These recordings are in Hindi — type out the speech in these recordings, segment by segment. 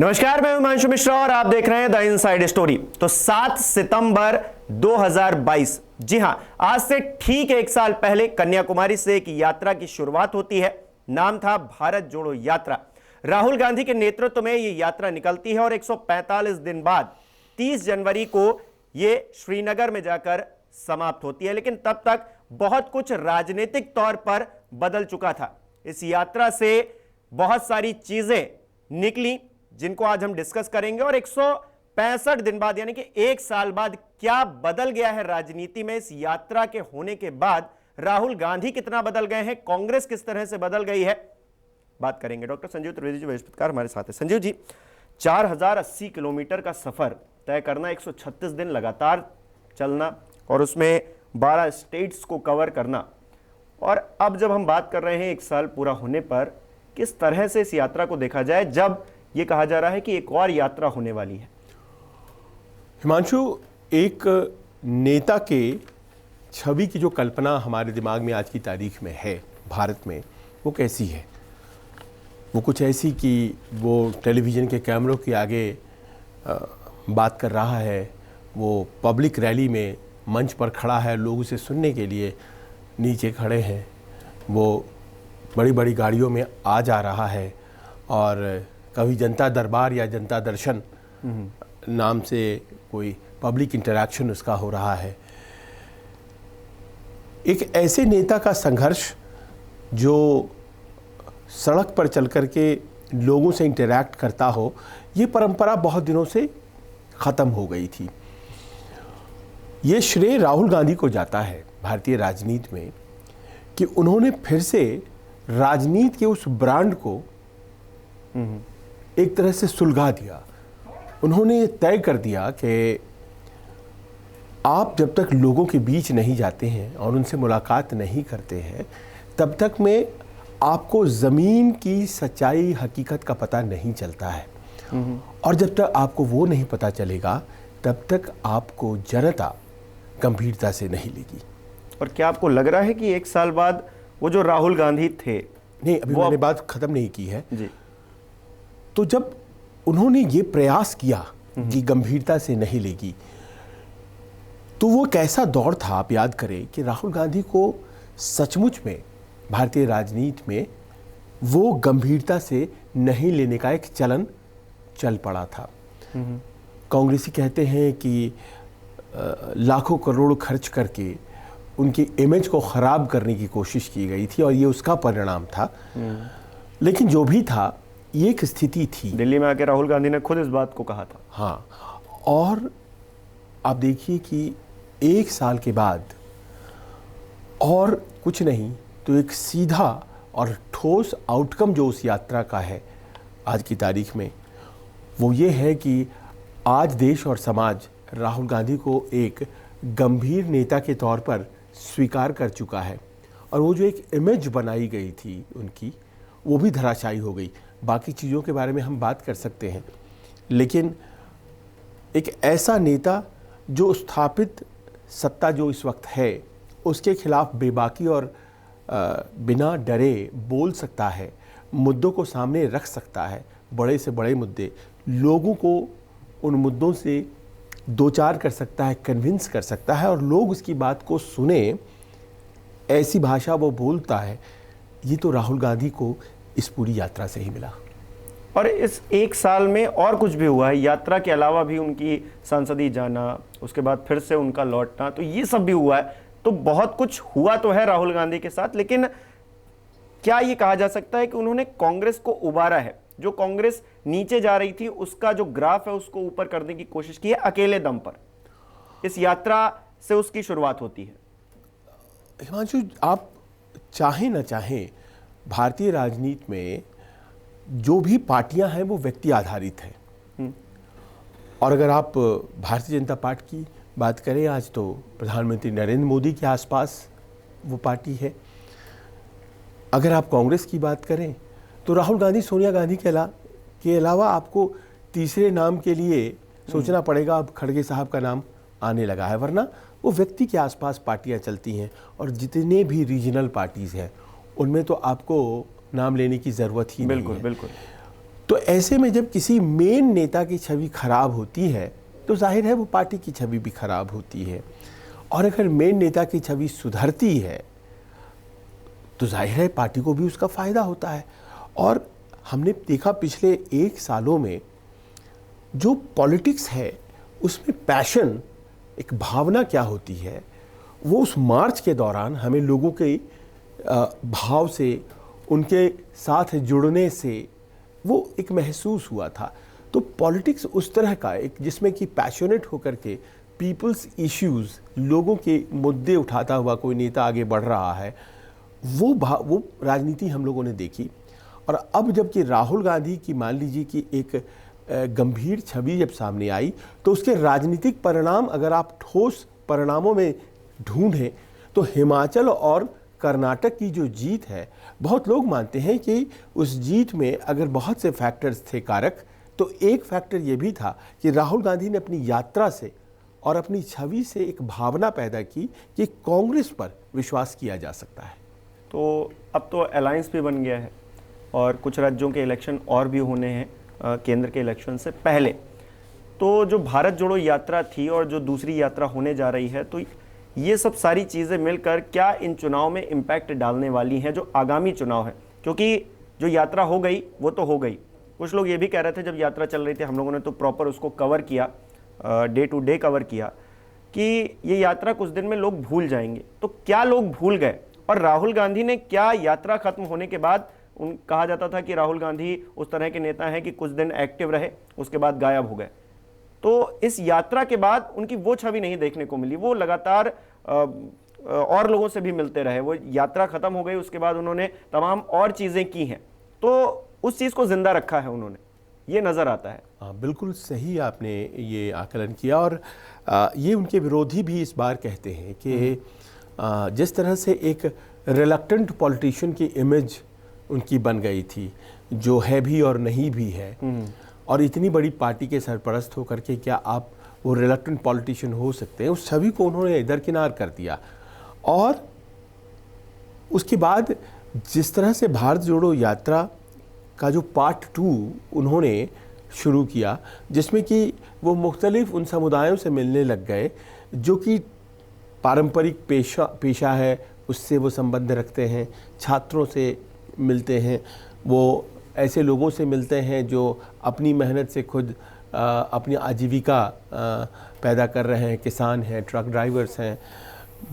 नमस्कार, मैं हिमांशु मिश्रा और आप देख रहे हैं द इनसाइड स्टोरी। तो 7 सितंबर 2022, जी हां, आज से ठीक एक साल पहले कन्याकुमारी से एक यात्रा की शुरुआत होती है। नाम था भारत जोड़ो यात्रा। राहुल गांधी के नेतृत्व में यह यात्रा निकलती है और 145 दिन बाद 30 जनवरी को यह श्रीनगर में जाकर समाप्त होती है। लेकिन तब तक बहुत कुछ राजनीतिक तौर पर बदल चुका था। इस यात्रा से बहुत सारी चीजें निकली जिनको आज हम डिस्कस करेंगे, और 165 दिन बाद यानी कि एक साल बाद क्या बदल गया है राजनीति में। इस यात्रा के होने के बाद राहुल गांधी कितना बदल गए हैं, कांग्रेस किस तरह से बदल गई है, बात करेंगे। डॉक्टर संजीव त्रिवेदी जी बृहस्पतिकार हमारे साथ है। संजीव जी, 4080 किलोमीटर का सफर तय करना, 136 दिन लगातार चलना और उसमें 12 स्टेट्स को कवर करना, और अब जब हम बात कर रहे हैं एक साल पूरा होने पर, किस तरह से इस यात्रा को देखा जाए जब यह कहा जा रहा है कि एक और यात्रा होने वाली है। हिमांशु, एक नेता के छवि की जो कल्पना हमारे दिमाग में आज की तारीख में है भारत में, वो कैसी है? वो कुछ ऐसी कि वो टेलीविज़न के कैमरों के आगे बात कर रहा है, वो पब्लिक रैली में मंच पर खड़ा है, लोग उसे सुनने के लिए नीचे खड़े हैं, वो बड़ी बड़ी गाड़ियों में आ जा रहा है, और कभी जनता दरबार या जनता दर्शन नाम से कोई पब्लिक इंटरैक्शन उसका हो रहा है। एक ऐसे नेता का संघर्ष जो सड़क पर चल कर के लोगों से इंटरैक्ट करता हो, ये परंपरा बहुत दिनों से ख़त्म हो गई थी। ये श्रेय राहुल गांधी को जाता है भारतीय राजनीति में कि उन्होंने फिर से राजनीति के उस ब्रांड को एक तरह से सुलगा दिया। उन्होंने ये तय कर दिया कि आप जब तक लोगों के बीच नहीं जाते हैं और उनसे मुलाकात नहीं करते हैं, तब तक में आपको ज़मीन की सच्चाई हकीकत का पता नहीं चलता है। और जब तक आपको वो नहीं पता चलेगा, तब तक आपको जनता गंभीरता से नहीं लेगी। और क्या आपको लग रहा है कि एक साल बाद वो जो राहुल गांधी थे, नहीं, अभी मैंने बात ख़त्म नहीं की है जी, तो जब उन्होंने ये प्रयास किया कि गंभीरता से नहीं लेगी, तो वो कैसा दौर था। आप याद करें कि राहुल गांधी को सचमुच में भारतीय राजनीति में वो गंभीरता से नहीं लेने का एक चलन चल पड़ा था। कांग्रेसी कहते हैं कि लाखों करोड़ खर्च करके उनकी इमेज को ख़राब करने की कोशिश की गई थी, और ये उसका परिणाम था। लेकिन जो भी था, ये एक स्थिति थी। दिल्ली में आके राहुल गांधी ने खुद इस बात को कहा था। हाँ, और आप देखिए कि एक साल के बाद और कुछ नहीं तो एक सीधा और ठोस आउटकम जो उस यात्रा का है आज की तारीख में, वो ये है कि आज देश और समाज राहुल गांधी को एक गंभीर नेता के तौर पर स्वीकार कर चुका है, और वो जो एक इमेज बनाई गई थी उनकी, वो भी धराशायी हो गई। बाकी चीज़ों के बारे में हम बात कर सकते हैं, लेकिन एक ऐसा नेता जो स्थापित सत्ता जो इस वक्त है, उसके खिलाफ बेबाकी और बिना डरे बोल सकता है, मुद्दों को सामने रख सकता है, बड़े से बड़े मुद्दे, लोगों को उन मुद्दों से दो चार कर सकता है, कन्विंस कर सकता है, और लोग उसकी बात को सुने, ऐसी भाषा वो बोलता है। ये तो राहुल गांधी को इस पूरी यात्रा से ही मिला। और इस एक साल में और कुछ भी हुआ है, यात्रा के अलावा भी उनकी संसदीय जाना, उसके बाद फिर से उनका लौटना, तो ये सब भी हुआ है। तो बहुत कुछ हुआ तो है राहुल गांधी के साथ, लेकिन क्या ये कहा जा सकता है कि उन्होंने कांग्रेस को उबारा है? जो कांग्रेस नीचे जा रही थी, उसका जो ग्राफ है उसको ऊपर करने की कोशिश की है अकेले दम पर। इस यात्रा से उसकी शुरुआत होती है। हिमांशु, आप चाहें न चाहें, भारतीय राजनीति में जो भी पार्टियां हैं वो व्यक्ति आधारित हैं। और अगर आप भारतीय जनता पार्टी की बात करें, आज तो प्रधानमंत्री नरेंद्र मोदी के आसपास वो पार्टी है। अगर आप कांग्रेस की बात करें तो राहुल गांधी, सोनिया गांधी के अलावा आपको तीसरे नाम के लिए सोचना पड़ेगा। अब खड़गे साहब का नाम आने लगा है, वरना वो व्यक्ति के आसपास पार्टियां चलती हैं। और जितने भी रीजनल पार्टीज़ हैं, उनमें तो आपको नाम लेने की ज़रूरत ही नहीं है। बिल्कुल। तो ऐसे में जब किसी मेन नेता की छवि खराब होती है तो जाहिर है वो पार्टी की छवि भी खराब होती है, और अगर मेन नेता की छवि सुधरती है तो जाहिर है पार्टी को भी उसका फ़ायदा होता है। और हमने देखा पिछले 1 सालों में जो पॉलिटिक्स है उसमें पैशन, एक भावना क्या होती है, वो उस मार्च के दौरान हमें लोगों के भाव से, उनके साथ जुड़ने से वो एक महसूस हुआ था। तो पॉलिटिक्स उस तरह का एक जिसमें कि पैशनेट होकर के पीपल्स इश्यूज़, लोगों के मुद्दे उठाता हुआ कोई नेता आगे बढ़ रहा है, वो राजनीति हम लोगों ने देखी। और अब जबकि राहुल गांधी की मान लीजिए कि एक गंभीर छवि जब सामने आई तो उसके राजनीतिक परिणाम अगर आप ठोस परिणामों में ढूंढें तो हिमाचल और कर्नाटक की जो जीत है, बहुत लोग मानते हैं कि उस जीत में अगर बहुत से फैक्टर्स थे कारक, तो एक फैक्टर ये भी था कि राहुल गांधी ने अपनी यात्रा से और अपनी छवि से एक भावना पैदा की कि कांग्रेस पर विश्वास किया जा सकता है। तो अब तो अलायंस भी बन गया है और कुछ राज्यों के इलेक्शन और भी होने हैं केंद्र के इलेक्शन से पहले। तो जो भारत जोड़ो यात्रा थी और जो दूसरी यात्रा होने जा रही है, तो ये सब सारी चीज़ें मिलकर क्या इन चुनाव में इम्पैक्ट डालने वाली हैं जो आगामी चुनाव है? क्योंकि जो यात्रा हो गई वो तो हो गई। कुछ लोग ये भी कह रहे थे जब यात्रा चल रही थी, हम लोगों ने तो प्रॉपर उसको कवर किया, डे टू डे कवर किया, कि ये यात्रा कुछ दिन में लोग भूल जाएंगे। तो क्या लोग भूल गए? और राहुल गांधी ने क्या यात्रा खत्म होने के बाद, कहा जाता था कि राहुल गांधी उस तरह के नेता हैं कि कुछ दिन एक्टिव रहे उसके बाद गायब हो गए, तो इस यात्रा के बाद उनकी वो छवि नहीं देखने को मिली। वो लगातार और लोगों से भी मिलते रहे। वो यात्रा खत्म हो गई, उसके बाद उन्होंने तमाम और चीज़ें की हैं, तो उस चीज़ को जिंदा रखा है उन्होंने, ये नज़र आता है। हाँ, बिल्कुल सही आपने ये आकलन किया। और ये उनके विरोधी भी इस बार कहते हैं कि जिस तरह से एक रिलक्टेंट पॉलिटिशियन की इमेज उनकी बन गई थी, जो है भी और नहीं भी है, और इतनी बड़ी पार्टी के सरपरस्त होकर के क्या आप वो रिलक्टेंट पॉलिटिशियन हो सकते हैं, उस छवि को उन्होंने दरकिनार कर दिया। और उसके बाद जिस तरह से भारत जोड़ो यात्रा का जो पार्ट 2 उन्होंने शुरू किया, जिसमें कि वो मुख्तलिफ उन समुदायों से मिलने लग गए जो कि पारंपरिक पेशा है उससे वो संबंध रखते हैं, छात्रों से मिलते हैं, वो ऐसे लोगों से मिलते हैं जो अपनी मेहनत से खुद अपनी आजीविका पैदा कर रहे हैं, किसान हैं, ट्रक ड्राइवर्स हैं,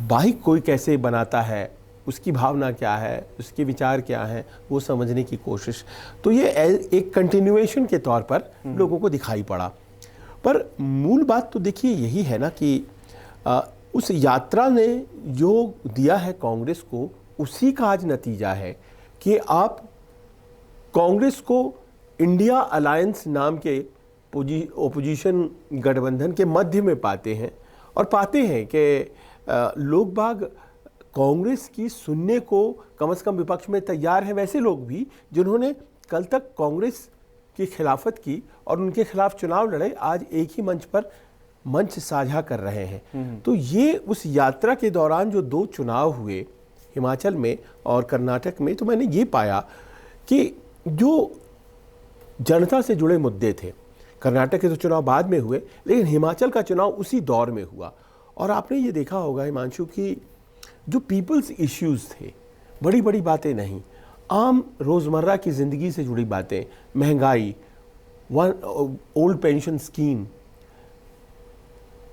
बाइक कोई कैसे बनाता है, उसकी भावना क्या है, उसके विचार क्या हैं, वो समझने की कोशिश। तो ये एक कंटिन्यूएशन के तौर पर लोगों को दिखाई पड़ा। पर मूल बात तो देखिए यही है ना कि उस यात्रा ने जो दिया है कांग्रेस को, उसी का आज नतीजा है कि आप कांग्रेस को इंडिया अलायंस नाम के ओपोजिशन गठबंधन के मध्य में पाते हैं, और पाते हैं कि लोग बाग कांग्रेस की सुनने को कम से कम विपक्ष में तैयार हैं। वैसे लोग भी जिन्होंने कल तक कांग्रेस की खिलाफत की और उनके खिलाफ चुनाव लड़े, आज एक ही मंच पर मंच साझा कर रहे हैं। तो ये उस यात्रा के दौरान जो 2 चुनाव हुए हिमाचल में और कर्नाटक में, तो मैंने ये पाया कि जो जनता से जुड़े मुद्दे थे, कर्नाटक के तो चुनाव बाद में हुए, लेकिन हिमाचल का चुनाव उसी दौर में हुआ। और आपने ये देखा होगा हिमांशु कि जो पीपल्स इश्यूज़ थे, बड़ी बड़ी बातें नहीं, आम रोज़मर्रा की ज़िंदगी से जुड़ी बातें, महंगाई, ओल्ड पेंशन स्कीम,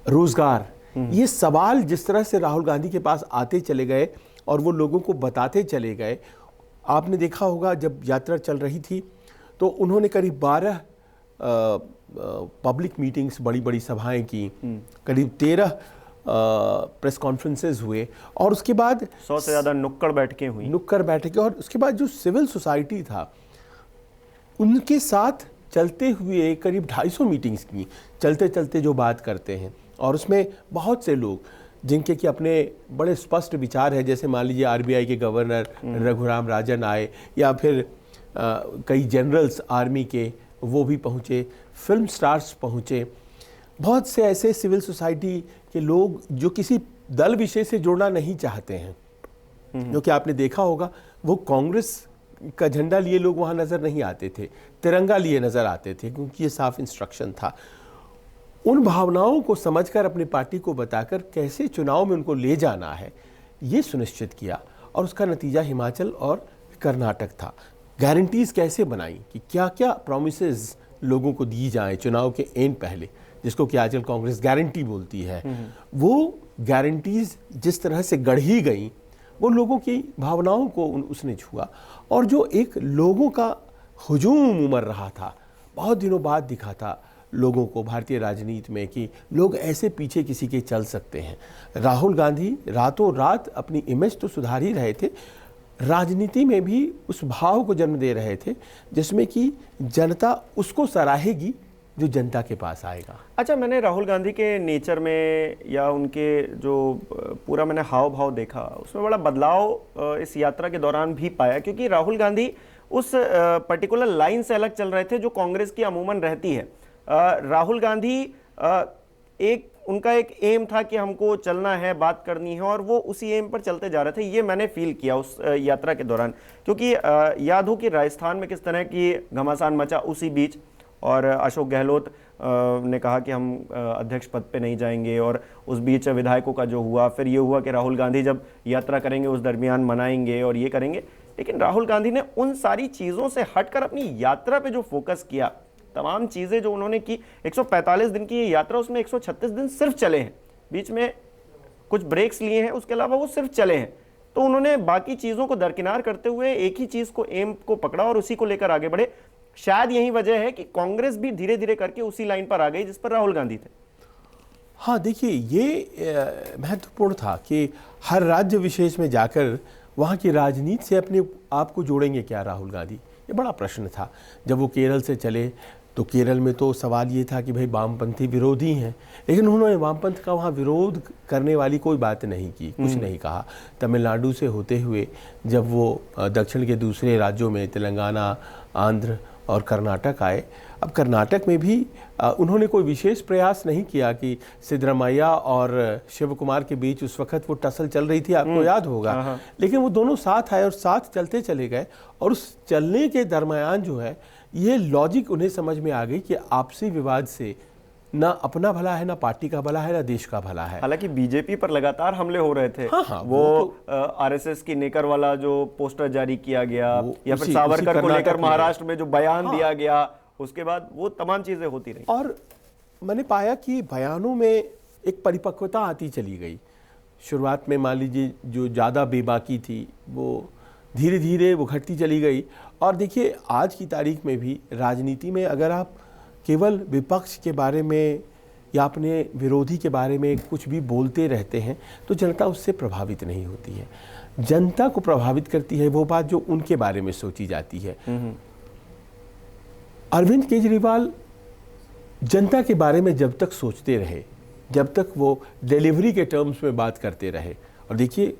रोज़गार, ये सवाल जिस तरह से राहुल गांधी के पास आते चले गए और वो लोगों को बताते चले गए। आपने देखा होगा जब यात्रा चल रही थी तो उन्होंने करीब 12 पब्लिक मीटिंग्स, बड़ी बड़ी सभाएं की, करीब 13 प्रेस कॉन्फ्रेंसेस हुए, और उसके बाद 100 से ज़्यादा नुक्कड़ बैठकें हुई, और उसके बाद जो सिविल सोसाइटी था उनके साथ चलते हुए करीब 250 मीटिंग्स की, चलते चलते जो बात करते हैं। और उसमें बहुत से लोग जिनके कि अपने बड़े स्पष्ट विचार हैं, जैसे मान लीजिए आरबीआई के गवर्नर रघुराम राजन आए, या फिर कई जनरल्स आर्मी के वो भी पहुँचे, फिल्म स्टार्स पहुँचे, बहुत से ऐसे सिविल सोसाइटी के लोग जो किसी दल विशेष से जुड़ना नहीं चाहते हैं, जो कि आपने देखा होगा वो कांग्रेस का झंडा लिए लोग वहाँ नज़र नहीं आते थे, तिरंगा लिए नज़र आते थे, क्योंकि ये साफ इंस्ट्रक्शन था। उन भावनाओं को समझकर अपनी पार्टी को बताकर कैसे चुनाव में उनको ले जाना है, ये सुनिश्चित किया, और उसका नतीजा हिमाचल और कर्नाटक था। गारंटीज कैसे बनाई कि क्या क्या प्रोमिसेस लोगों को दी जाएं चुनाव के एंड पहले, जिसको कि आजकल कांग्रेस गारंटी बोलती है, वो गारंटीज जिस तरह से गढ़ी गई वो लोगों की भावनाओं को उसने छुआ। और जो एक लोगों का हुजूम उमड़ रहा था, बहुत दिनों बाद दिखा था लोगों को भारतीय राजनीति में कि लोग ऐसे पीछे किसी के चल सकते हैं। राहुल गांधी रातों रात अपनी इमेज तो सुधार ही रहे थे, राजनीति में भी उस भाव को जन्म दे रहे थे जिसमें कि जनता उसको सराहेगी जो जनता के पास आएगा। अच्छा, मैंने राहुल गांधी के नेचर में या उनके जो पूरा मैंने हाव भाव देखा, उसमें बड़ा बदलाव इस यात्रा के दौरान भी पाया, क्योंकि राहुल गांधी उस पर्टिकुलर लाइन से अलग चल रहे थे जो कांग्रेस की अमूमन रहती है। राहुल गांधी उनका एक एम था कि हमको चलना है, बात करनी है, और वो उसी एम पर चलते जा रहे थे। ये मैंने फील किया उस यात्रा के दौरान, क्योंकि याद हो कि राजस्थान में किस तरह की घमासान मचा उसी बीच, और अशोक गहलोत ने कहा कि हम अध्यक्ष पद पे नहीं जाएंगे, और उस बीच विधायकों का जो हुआ, फिर ये हुआ कि राहुल गांधी जब यात्रा करेंगे उस दरमियान मनाएंगे और ये करेंगे। लेकिन राहुल गांधी ने उन सारी चीज़ों से हटकर अपनी यात्रा पे जो फोकस किया, तमाम चीज़ें जो उन्होंने की, 145 दिन की ये यात्रा, उसमें 136 दिन सिर्फ चले हैं, बीच में कुछ ब्रेक्स लिए हैं, उसके अलावा वो सिर्फ चले हैं। तो उन्होंने बाकी चीज़ों को दरकिनार करते हुए एक ही चीज़ को, एम को पकड़ा और उसी को लेकर आगे बढ़े। शायद यही वजह है कि कांग्रेस भी धीरे धीरे करके उसी लाइन पर आ गई जिस पर राहुल गांधी थे। हाँ, देखिए, ये महत्वपूर्ण था कि हर राज्य विशेष में जाकर वहाँ की राजनीति से अपने आप को जोड़ेंगे क्या राहुल गांधी, ये बड़ा प्रश्न था। जब वो केरल से चले तो केरल में तो सवाल ये था कि भाई वामपंथी विरोधी हैं, लेकिन उन्होंने वामपंथ का वहाँ विरोध करने वाली कोई बात नहीं की, कुछ नहीं कहा। तमिलनाडु से होते हुए जब वो दक्षिण के दूसरे राज्यों में तेलंगाना, आंध्र और कर्नाटक आए, अब कर्नाटक में भी उन्होंने कोई विशेष प्रयास नहीं किया कि सिद्धरामैया और शिव कुमार के बीच उस वक्त वो टसल चल रही थी, आपको याद होगा। लेकिन वो दोनों साथ आए और साथ चलते चले गए, और उस चलने के दरमियान जो है ये लॉजिक उन्हें समझ में आ गई कि आपसी विवाद से ना अपना भला है, ना पार्टी का भला है, ना देश का भला है। हालांकि बीजेपी पर लगातार हमले हो रहे थे। हाँ, वो आरएसएस की नेकर वाला जो पोस्टर जारी किया गया, या फिर सावरकर को लेकर महाराष्ट्र में जो बयान दिया गया, उसके बाद वो तमाम चीजें होती रही। और मैंने पाया कि बयानों में एक परिपक्वता आती चली गई। शुरुआत में मान लीजिए जो ज़्यादा बेबाकी थी वो धीरे धीरे वो घटती चली गई। और देखिए, आज की तारीख में भी राजनीति में अगर आप केवल विपक्ष के बारे में या अपने विरोधी के बारे में कुछ भी बोलते रहते हैं तो जनता उससे प्रभावित नहीं होती है। जनता को प्रभावित करती है वो बात जो उनके बारे में सोची जाती है। अरविंद केजरीवाल जनता के बारे में जब तक सोचते रहे, जब तक वो डिलीवरी के टर्म्स में बात करते रहे, और देखिए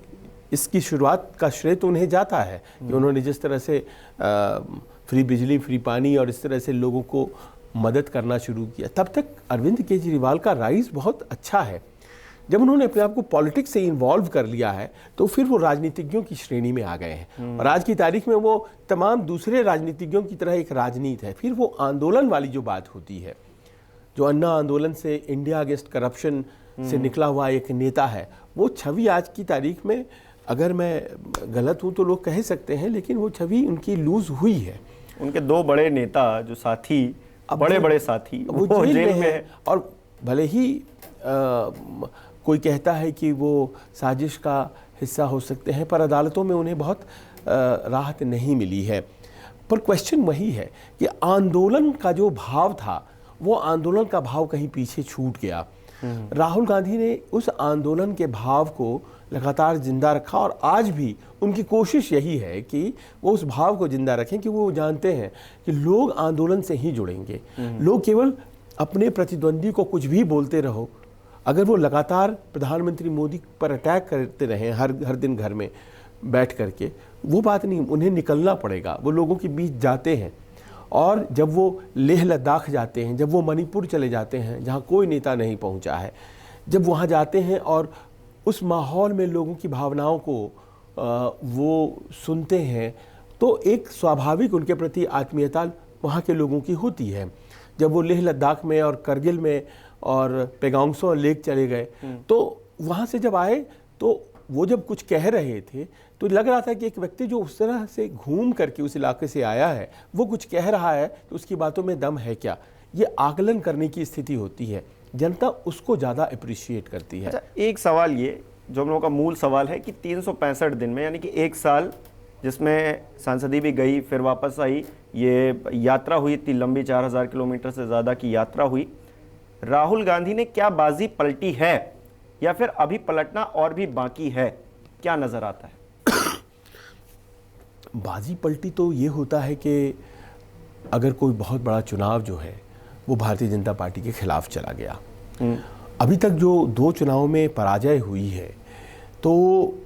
इसकी शुरुआत का श्रेय तो उन्हें जाता है कि उन्होंने जिस तरह से फ्री बिजली, फ्री पानी और इस तरह से लोगों को मदद करना शुरू किया, तब तक अरविंद केजरीवाल का राइज बहुत अच्छा है। जब उन्होंने अपने आप को पॉलिटिक्स से इन्वॉल्व कर लिया है तो फिर वो राजनीतिज्ञों की श्रेणी में आ गए हैं, और आज की तारीख में वो तमाम दूसरे राजनीतिज्ञों की तरह एक राजनीति है। फिर वो आंदोलन वाली जो बात होती है, जो अन्ना आंदोलन से, इंडिया अगेंस्ट करप्शन से निकला हुआ एक नेता है, वो छवि आज की तारीख में, अगर मैं गलत हूँ तो लोग कह सकते हैं, लेकिन वो छवि उनकी लूज हुई है। उनके दो बड़े नेता जो साथी, बड़े बड़े साथी, वो जेल में है। और भले ही कोई कहता है कि वो साजिश का हिस्सा हो सकते हैं, पर अदालतों में उन्हें बहुत राहत नहीं मिली है। पर क्वेश्चन वही है कि आंदोलन का जो भाव था, वो आंदोलन का भाव कहीं पीछे छूट गया। राहुल गांधी ने उस आंदोलन के भाव को लगातार जिंदा रखा, और आज भी उनकी कोशिश यही है कि वो उस भाव को जिंदा रखें, कि वो जानते हैं कि लोग आंदोलन से ही जुड़ेंगे। लोग केवल अपने प्रतिद्वंदी को कुछ भी बोलते रहो, अगर वो लगातार प्रधानमंत्री मोदी पर अटैक करते रहें हर दिन घर में बैठ करके, वो बात नहीं, उन्हें निकलना पड़ेगा। वो लोगों के बीच जाते हैं, और जब वो लेह लद्दाख जाते हैं, जब वो मणिपुर चले जाते हैं जहाँ कोई नेता नहीं पहुँचा है, जब वहाँ जाते हैं और उस माहौल में लोगों की भावनाओं को वो सुनते हैं, तो एक स्वाभाविक उनके प्रति आत्मीयता वहाँ के लोगों की होती है। जब वो लेह लद्दाख में और करगिल में और पेगांगसो लेक चले गए, तो वहाँ से जब आए तो वो जब कुछ कह रहे थे तो लग रहा था कि एक व्यक्ति जो उस तरह से घूम करके उस इलाके से आया है, वो कुछ कह रहा है तो उसकी बातों में दम है क्या, ये आकलन करने की स्थिति होती है। जनता उसको ज़्यादा अप्रिशिएट करती है। अच्छा, एक सवाल ये जो हम लोगों का मूल सवाल है कि 365 दिन में, यानी कि एक साल जिसमें सांसदी भी गई फिर वापस आई, ये यात्रा हुई, इतनी लंबी 4000 किलोमीटर से ज़्यादा की यात्रा हुई, राहुल गांधी ने क्या बाजी पलटी है या फिर अभी पलटना और भी बाकी है, क्या नज़र आता है? बाजी पलटी तो ये होता है कि अगर कोई बहुत बड़ा चुनाव जो है वो भारतीय जनता पार्टी के खिलाफ चला गया, अभी तक जो 2 चुनावों में पराजय हुई है, तो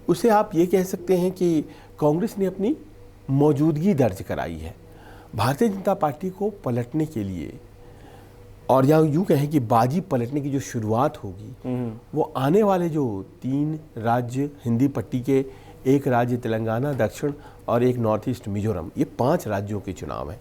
उसे आप ये कह सकते हैं कि कांग्रेस ने अपनी मौजूदगी दर्ज कराई है। भारतीय जनता पार्टी को पलटने के लिए, और या यूँ कहें कि बाजी पलटने की जो शुरुआत होगी वो आने वाले जो 3 राज्य हिंदी पट्टी के, एक राज्य तेलंगाना दक्षिण और एक नॉर्थ ईस्ट मिजोरम, ये 5 राज्यों के चुनाव हैं।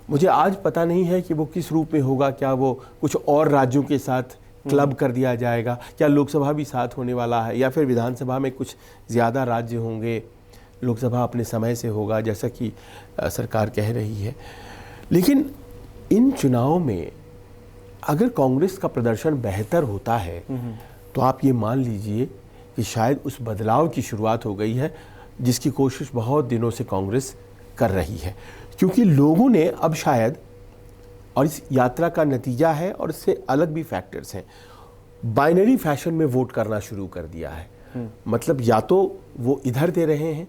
मुझे आज पता नहीं है कि वो किस रूप में होगा, क्या वो कुछ और राज्यों के साथ क्लब कर दिया जाएगा, क्या लोकसभा भी साथ होने वाला है, या फिर विधानसभा में कुछ ज़्यादा राज्य होंगे, लोकसभा अपने समय से होगा जैसा कि सरकार कह रही है। लेकिन इन चुनावों में अगर कांग्रेस का प्रदर्शन बेहतर होता है तो आप ये मान लीजिए कि शायद उस बदलाव की शुरुआत हो गई है जिसकी कोशिश बहुत दिनों से कांग्रेस कर रही है। क्योंकि लोगों ने अब शायद, और इस यात्रा का नतीजा है और इससे अलग भी फैक्टर्स हैं, बाइनरी फैशन में वोट करना शुरू कर दिया है। मतलब या तो वो इधर दे रहे हैं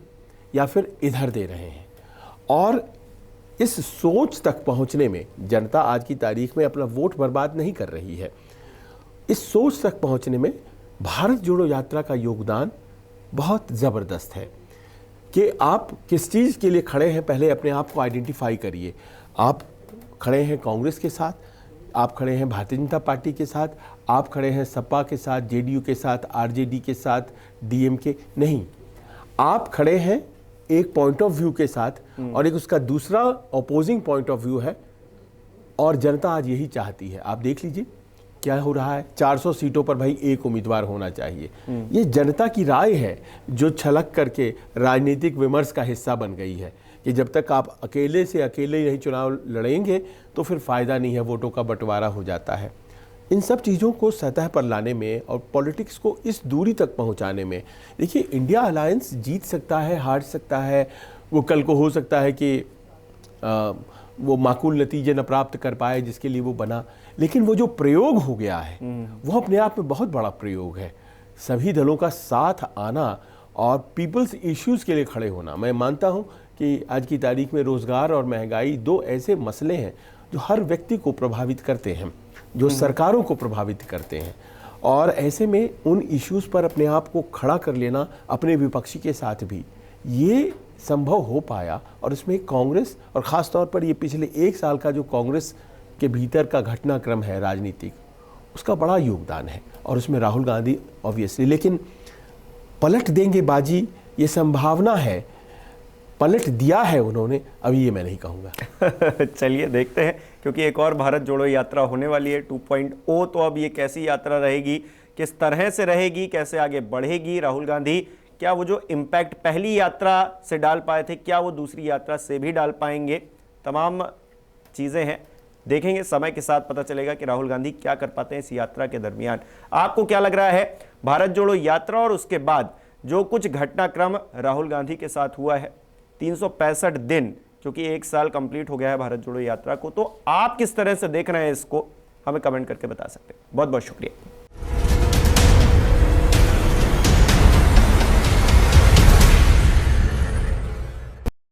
या फिर इधर दे रहे हैं, और इस सोच तक पहुंचने में जनता आज की तारीख में अपना वोट बर्बाद नहीं कर रही है। इस सोच तक पहुंचने में भारत जोड़ो यात्रा का योगदान बहुत ज़बरदस्त है कि आप किस चीज़ के लिए खड़े हैं, पहले अपने आप को आइडेंटिफाई करिए। आप खड़े हैं कांग्रेस के साथ, आप खड़े हैं भारतीय जनता पार्टी के साथ, आप खड़े हैं सपा के साथ, जेडीयू के साथ, आरजेडी के साथ, डीएमके नहीं, आप खड़े हैं एक पॉइंट ऑफ व्यू के साथ और एक उसका दूसरा अपोजिंग पॉइंट ऑफ व्यू है, और जनता आज यही चाहती है। आप देख लीजिए क्या हो रहा है, 400 सीटों पर भाई एक उम्मीदवार होना चाहिए। ये जनता की राय है जो छलक करके राजनीतिक विमर्श का हिस्सा बन गई है कि जब तक आप अकेले से अकेले ही नहीं चुनाव लड़ेंगे तो फिर फ़ायदा नहीं है, वोटों का बंटवारा हो जाता है। इन सब चीज़ों को सतह पर लाने में और पॉलिटिक्स को इस दूरी तक पहुंचाने में, देखिए इंडिया अलायंस जीत सकता है, हार सकता है, वो कल को हो सकता है कि वो माकूल नतीजे न प्राप्त कर पाए जिसके लिए वो बना, लेकिन वो जो प्रयोग हो गया है वो अपने आप में बहुत बड़ा प्रयोग है। सभी दलों का साथ आना और पीपल्स इश्यूज़ के लिए खड़े होना। मैं मानता हूँ कि आज की तारीख में रोज़गार और महंगाई 2 ऐसे मसले हैं जो हर व्यक्ति को प्रभावित करते हैं, जो सरकारों को प्रभावित करते हैं, और ऐसे में उन इश्यूज़ पर अपने आप को खड़ा कर लेना अपने विपक्षी के साथ भी, ये संभव हो पाया। और इसमें कांग्रेस, और ख़ास तौर पर ये पिछले 1 साल का जो कांग्रेस के भीतर का घटनाक्रम है राजनीतिक, उसका बड़ा योगदान है, और उसमें राहुल गांधी ऑब्वियसली। लेकिन पलट देंगे बाजी, ये संभावना है, पलट दिया है उन्होंने, अभी ये मैं नहीं कहूँगा। चलिए देखते हैं, क्योंकि एक और भारत जोड़ो यात्रा होने वाली है 2.0। तो अब ये कैसी यात्रा रहेगी, किस तरह से रहेगी, कैसे आगे बढ़ेगी राहुल गांधी, क्या वो जो इम्पैक्ट पहली यात्रा से डाल पाए थे क्या वो दूसरी यात्रा से भी डाल पाएंगे, तमाम चीज़ें हैं, देखेंगे, समय के साथ पता चलेगा कि राहुल गांधी क्या कर पाते हैं इस यात्रा के दरमियान। आपको क्या लग रहा है, भारत जोड़ो यात्रा और उसके बाद जो कुछ घटनाक्रम राहुल गांधी के साथ हुआ है, 365 दिन, क्योंकि 1 साल कंप्लीट हो गया है भारत जोड़ो यात्रा को, तो आप किस तरह से देख रहे हैं इसको, हमें कमेंट करके बता सकते हैं। बहुत बहुत शुक्रिया।